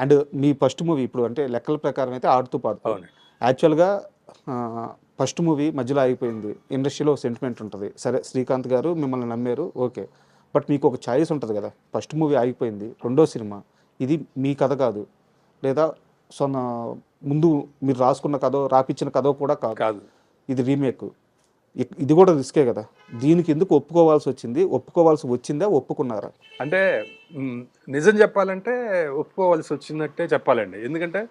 And me first movie ఇప్పుడు అంటే లెక్కల ప్రకారం అయితే ఆడుతూ పాడుతూ అవునండి. యాక్చువల్గా ఫస్ట్ మూవీ మధ్యలో ఆగిపోయింది, ఇండస్ట్రీలో సెంటిమెంట్ ఉంటుంది, సరే శ్రీకాంత్ గారు మిమ్మల్ని నమ్మారు, ఓకే. బట్ మీకు ఒక ఛాయిస్ ఉంటుంది కదా, ఫస్ట్ మూవీ ఆగిపోయింది, రెండో సినిమా ఇది మీ కథ కాదు, లేదా సొన్న ముందు మీరు రాసుకున్న కథో రాపిచ్చిన కథో కూడా కాదు, కాదు. ఇది రీమేక్, ఇది కూడా రిస్కే కదా, దీనికి ఎందుకు ఒప్పుకోవాల్సి వచ్చింది, ఒప్పుకోవాల్సి వచ్చిందా, ఒప్పుకున్నారా? అంటే నిజం చెప్పాలంటే ఒప్పుకోవాల్సి వచ్చినట్టే చెప్పాలండి. ఎందుకంటే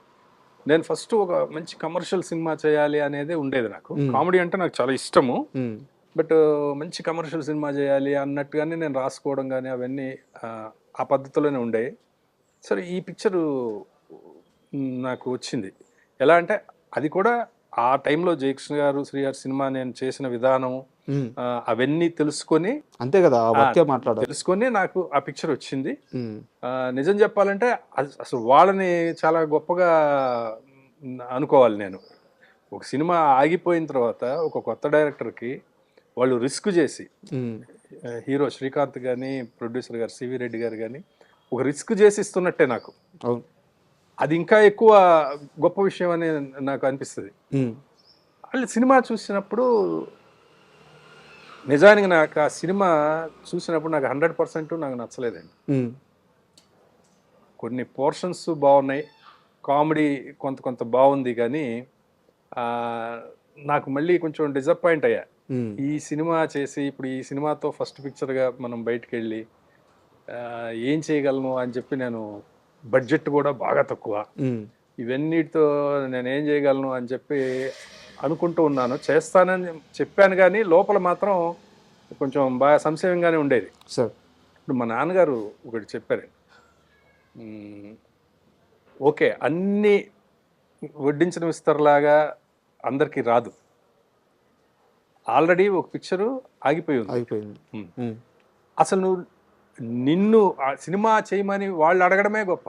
నేను ఫస్ట్ ఒక మంచి కమర్షియల్ సినిమా చేయాలి అనేది ఉండేది నాకు. కామెడీ అంటే నాకు చాలా ఇష్టము. బట్ మంచి కమర్షియల్ సినిమా చేయాలి అన్నట్టుగానే నేను రాసుకోవడం కానీ అవన్నీ ఆ పద్ధతిలోనే ఉండేవి. సరే ఈ పిక్చరు నాకు వచ్చింది. ఎలా అంటే అది కూడా ఆ టైంలో జయకృష్ణ గారు శ్రీహరి సినిమా నేను చేసిన విధానం అవన్నీ తెలుసుకొని, అంతే కదా, తెలుసుకొని నాకు ఆ పిక్చర్ వచ్చింది. నిజం చెప్పాలంటే అసలు వాళ్ళని చాలా గొప్పగా అనుకోవాలి నేను. ఒక సినిమా ఆగిపోయిన తర్వాత ఒక కొత్త డైరెక్టర్కి వాళ్ళు రిస్క్ చేసి, హీరో శ్రీకాంత్ కానీ ప్రొడ్యూసర్ గారు సివి రెడ్డి గారు కానీ ఒక రిస్క్ చేసి ఇస్తున్నట్టే నాకు. అది ఇంకా ఎక్కువ గొప్ప విషయం అని నాకు అనిపిస్తుంది. వాళ్ళు సినిమా చూసినప్పుడు నిజానికి నాకు ఆ సినిమా చూసినప్పుడు నాకు 100% నాకు నచ్చలేదండి. కొన్ని పోర్షన్స్ బాగున్నాయి, కామెడీ కొంత బాగుంది, కానీ నాకు మళ్ళీ కొంచెం డిసప్పాయింట్ అయ్యా. ఈ సినిమా చేసి ఇప్పుడు ఈ సినిమాతో ఫస్ట్ పిక్చర్గా మనం బయటకు వెళ్ళి ఏం చేయగలను అని చెప్పి, నేను బడ్జెట్ కూడా బాగా తక్కువ, ఇవన్నిటితో నేను ఏం చేయగలను అని చెప్పి అనుకుంటూ ఉన్నాను. చేస్తానని చెప్పాను కానీ లోపల మాత్రం కొంచెం బాగా సంశయంగానే ఉండేది. ఇప్పుడు మా నాన్నగారు ఒకటి చెప్పారు, ఓకే అన్నీ వడ్డించిన విస్తరలాగా అందరికీ రాదు, ఆల్రెడీ ఒక పిక్చరు ఆగిపోయింది. అసలు నిన్ను సినిమా చేయమని వాళ్ళు అడగడమే గొప్ప,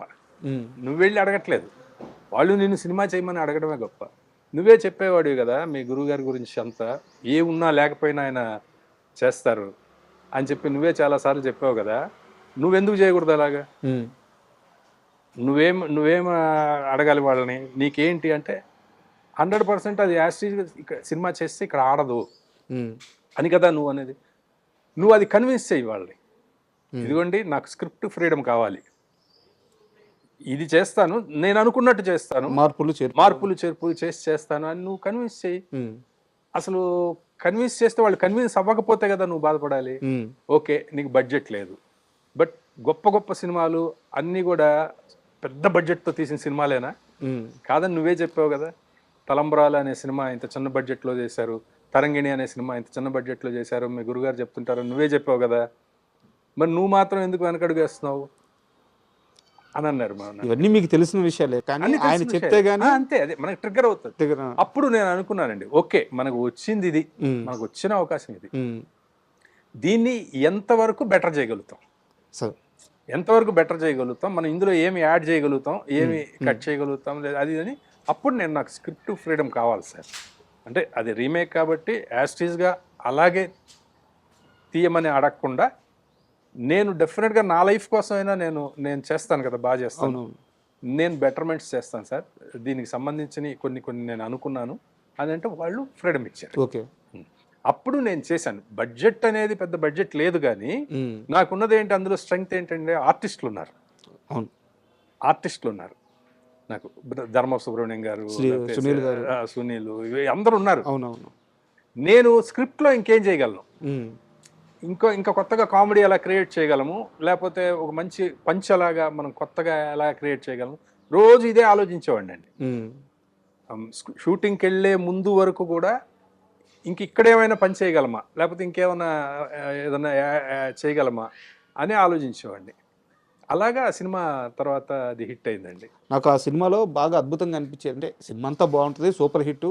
నువ్వు వెళ్ళి అడగట్లేదు, వాళ్ళు నిన్ను సినిమా చేయమని అడగడమే గొప్ప. నువ్వే చెప్పేవాడివి కదా మీ గురువుగారి గురించి, అంతా ఏ ఉన్నా లేకపోయినా ఆయన చేస్తారు అని చెప్పి నువ్వే చాలాసార్లు చెప్పావు కదా, నువ్వెందుకు చేయకూడదు అలాగా, నువ్వేం అడగాలి వాళ్ళని, నీకేంటి అంటే 100% అది యాస్టీజ్ సినిమా చేస్తే ఇక్కడ ఆడదు అని కదా నువ్వు అనేది. నువ్వు అది కన్విన్స్ చేయి వాళ్ళని, ఇదిగోండి నాకు స్క్రిప్ట్ ఫ్రీడమ్ కావాలి, ఇది చేస్తాను, నేను అనుకున్నట్టు చేస్తాను, మార్పులు చేర్పులు చేస్తాను అని నువ్వు కన్విన్స్ చేయి. అసలు కన్విన్స్ చేస్తే వాళ్ళు కన్విన్స్ అవ్వకపోతే కదా నువ్వు బాధపడాలి. ఓకే నీకు బడ్జెట్ లేదు, బట్ గొప్ప సినిమాలు అన్నీ కూడా పెద్ద బడ్జెట్తో తీసిన సినిమాలేనా కాదని నువ్వే చెప్పావు కదా. తలంబ్రాలు అనే సినిమా ఇంత చిన్న బడ్జెట్లో చేశారు, తరంగిణి అనే సినిమా ఇంత చిన్న బడ్జెట్లో చేశారు, మీ గురుగారు చెప్తుంటారు, నువ్వే చెప్పావు కదా, మరి నువ్వు మాత్రం ఎందుకు వెనకడుగు వేస్తున్నావు అని అన్నారు. ఇవన్నీ మీకు తెలిసిన విషయాలే, కానీ ఆయన చెప్తే గానీ అంతే, అదే మనకి ట్రిగ్గర్ అవుతుంది. అప్పుడు నేను అనుకున్నానండి, ఓకే మనకు వచ్చింది ఇది, మనకు వచ్చిన అవకాశం ఇది, దీన్ని ఎంతవరకు బెటర్ చేయగలుగుతాం, మనం ఇందులో ఏమి యాడ్ చేయగలుగుతాం, ఏమి కట్ చేయగలుగుతాం, లేదా అది అని. అప్పుడు నేను నాకు స్క్రిప్ట్ ఫ్రీడమ్ కావాలి సార్, అంటే అది రీమేక్ కాబట్టి యాస్టీజ్గా అలాగే తీయమని అడగకుండా, నేను డెఫినెట్గా నా లైఫ్ కోసమైనా నేను చేస్తాను కదా, బాగా చేస్తాను, నేను బెటర్మెంట్స్ చేస్తాను సార్, దీనికి సంబంధించిన కొన్ని నేను అనుకున్నాను అని అంటే వాళ్ళు ఫ్రీడమ్ ఇచ్చారు. ఓకే, అప్పుడు నేను చేశాను. బడ్జెట్ అనేది పెద్ద బడ్జెట్ లేదు, కానీ నాకున్నది ఏంటి అందులో స్ట్రెంగ్త్ ఏంటంటే ఆర్టిస్టులు ఉన్నారు నాకు, ధర్మ సుబ్రహ్మణ్యం గారు, సునీల్, అందరూ ఉన్నారు. నేను స్క్రిప్ట్లో ఇంకేం చేయగలను, ఇంకా కొత్తగా కామెడీ ఎలా క్రియేట్ చేయగలము, లేకపోతే ఒక మంచి పంచ్ అలాగా మనం కొత్తగా ఎలా క్రియేట్ చేయగలము, రోజు ఇదే ఆలోచించేవాడిని అండి. షూటింగ్కి వెళ్ళే ముందు వరకు కూడా ఇక్కడేమైనా పని చేయగలమా, లేకపోతే ఇంకేమైనా ఏదైనా చేయగలమా అని ఆలోచించేవాడిని. అలాగా సినిమా తర్వాత అది హిట్ అయిందండి. నాకు ఆ సినిమాలో బాగా అద్భుతంగా అనిపించేది అంటే, సినిమా అంతా బాగుంటుంది, సూపర్ హిట్,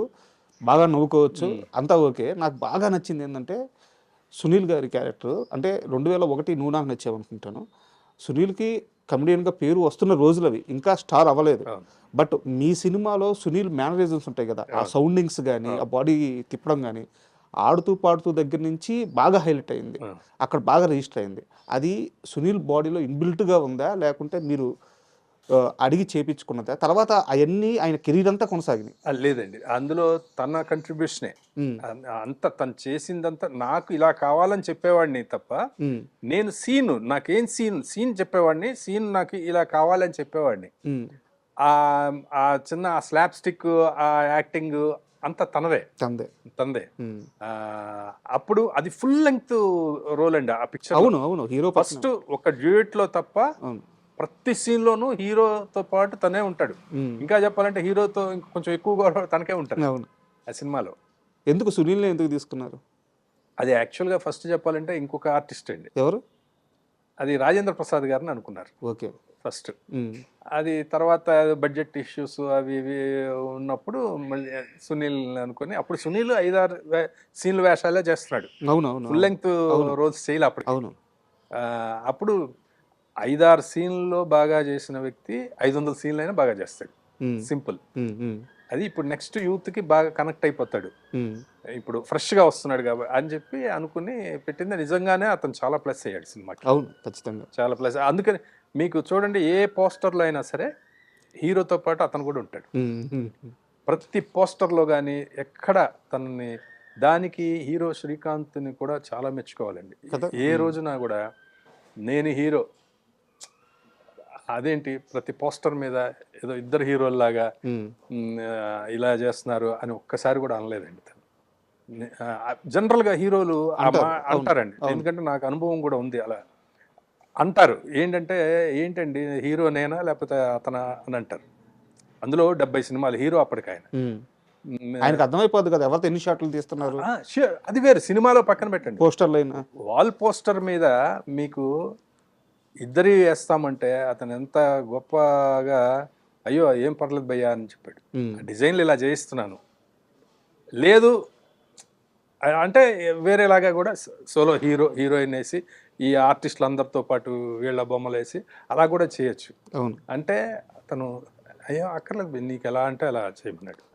బాగా నవ్వుకోవచ్చు, అంతా ఓకే. నాకు బాగా నచ్చింది ఏంటంటే సునీల్ గారి క్యారెక్టర్. అంటే 2001 నువ్వు నాకు నచ్చావనుకుంటాను. సునీల్కి కమెడియన్గా పేరు వస్తున్న రోజులు అవి, ఇంకా స్టార్ అవ్వలేదు. బట్ మీ సినిమాలో సునీల్ మేనరిజమ్స్ ఉంటాయి కదా, ఆ సౌండింగ్స్ కానీ, ఆ బాడీ తిప్పడం కానీ, ఆడుతూ పాడుతూ దగ్గర నుంచి బాగా హైలైట్ అయింది, అక్కడ బాగా రిజిస్టర్ అయింది. అది సునీల్ బాడీలో ఇన్బిల్ట్గా ఉందా, లేకుంటే మీరు అడిగి చేపించుకున్నదా? తర్వాత అవన్నీ ఆయన కెరీర్ అంతా కొనసాగినాయి. లేదండి, అందులో తన కంట్రిబ్యూషనే ఉమ్, అంత తను చేసిందంతా. నాకు ఇలా కావాలని చెప్పేవాడిని తప్ప, ఉమ్, నేను నాకేం సీన్ చెప్పేవాడిని, సీన్ నాకు ఇలా కావాలని చెప్పేవాడిని. ఉమ్, ఆ ఆ చిన్న ఆ స్లాప్ స్టిక్, ఆ యాక్టింగ్ అంతా తందే. తందే. ఉమ్. ఆ, అప్పుడు అది ఫుల్ లెంగ్త్ రోల్ అండి ఆ పిక్చర్. అవును, అవును, హీరో ఫస్ట్ ఒక డ్యూయట్ లో తప్ప అవును. ప్రతి సీన్ లోనూ హీరోతో పాటు తనే ఉంటాడు. ఉమ్, ఇంకా చెప్పాలంటే హీరోతో కొంచెం ఎక్కువగా తనకే ఉంటారు అవును. ఆ సినిమాలో. ఎందుకు సునీల్ని ఎందుకు తీసుకున్నారు? అది యాక్చువల్గా ఫస్ట్ చెప్పాలంటే ఇంకొక ఆర్టిస్ట్ అండి, ఎవరు? అది రాజేంద్ర ప్రసాద్ గారిని అనుకున్నారు ఓకే. ఫస్ట్. ఉమ్, అది తర్వాత బడ్జెట్ ఇష్యూస్ అవి ఇవి ఉన్నప్పుడు మళ్ళీ సునీల్ అనుకుని, అప్పుడు సునీల్ 5-6 సీన్లు వేషాలే చేస్తున్నాడు, అవును, అవును, ఫుల్ అవును, లెంగ్త్ అవును, రోల్స్ చేయలే అప్పటికి. అవును. అప్పుడు 5-6 సీన్లలో బాగా చేసిన వ్యక్తి 500 సీన్లు అయినా బాగా చేస్తాడు, ఉమ్, సింపుల్. ఉమ్, ఉమ్, అది ఇప్పుడు నెక్స్ట్ యూత్కి బాగా కనెక్ట్ అయిపోతాడు, ఉమ్, ఇప్పుడు ఫ్రెష్గా వస్తున్నాడు కాబట్టి అని చెప్పి అనుకుని పెట్టింది. నిజంగానే అతను చాలా ప్లస్ అయ్యాడు సినిమాకి, అవును, ఖచ్చితంగా. చాలా ప్లస్. అందుకని మీకు చూడండి, ఏ పోస్టర్లో అయినా సరే హీరోతో పాటు అతను కూడా ఉంటాడు. ఉమ్, ఉమ్, ఉమ్. ప్రతి పోస్టర్లో కానీ ఎక్కడ తనని, దానికి హీరో శ్రీకాంత్ని కూడా చాలా మెచ్చుకోవాలండి. కదా. ఏ రోజున కూడా నేను హీరో, అదేంటి ప్రతి పోస్టర్ మీద ఏదో ఇద్దరు హీరోల్లాగా ఉమ్, ఇలా చేస్తున్నారు అని ఒక్కసారి కూడా అనలేదండి తను. జనరల్గా హీరోలు అంటారు. అవును, అంటారండి, అవును. ఎందుకంటే నాకు అనుభవం కూడా ఉంది అలా అంటారు. ఏంటంటే ఏంటండి హీరో నేనా లేకపోతే అతనా అని అంటారు. అందులో 70 సినిమాలు హీరో అప్పటికి ఆయన. ఉమ్. మ్, ఆయనకు అర్థమైపోద్ది కదా ఎవరితో ఎన్ని షాట్లు తీస్తున్నారు, sure, అది వేరు, సినిమాలో పక్కన పెట్టండి. పోస్టర్లు అయినా. వాల్ పోస్టర్ మీద మీకు ఇద్దరి వేస్తామంటే అతను ఎంత గొప్పగా, అయ్యో ఏం పర్లేదు భయ్యా అని చెప్పాడు, ఉమ్, డిజైన్లు ఇలా చేయిస్తున్నాను. లేదు అంటే వేరేలాగా కూడా సోలో హీరోయిన్ వేసి ఈ ఆర్టిస్టులు అందరితో పాటు వీళ్ళ బొమ్మలు వేసి అలా కూడా చేయొచ్చు. అవును. అంటే అతను అయ్యో అక్కర్లేదు, నీకు ఎలా అంటే అలా చేయమన్నాడు.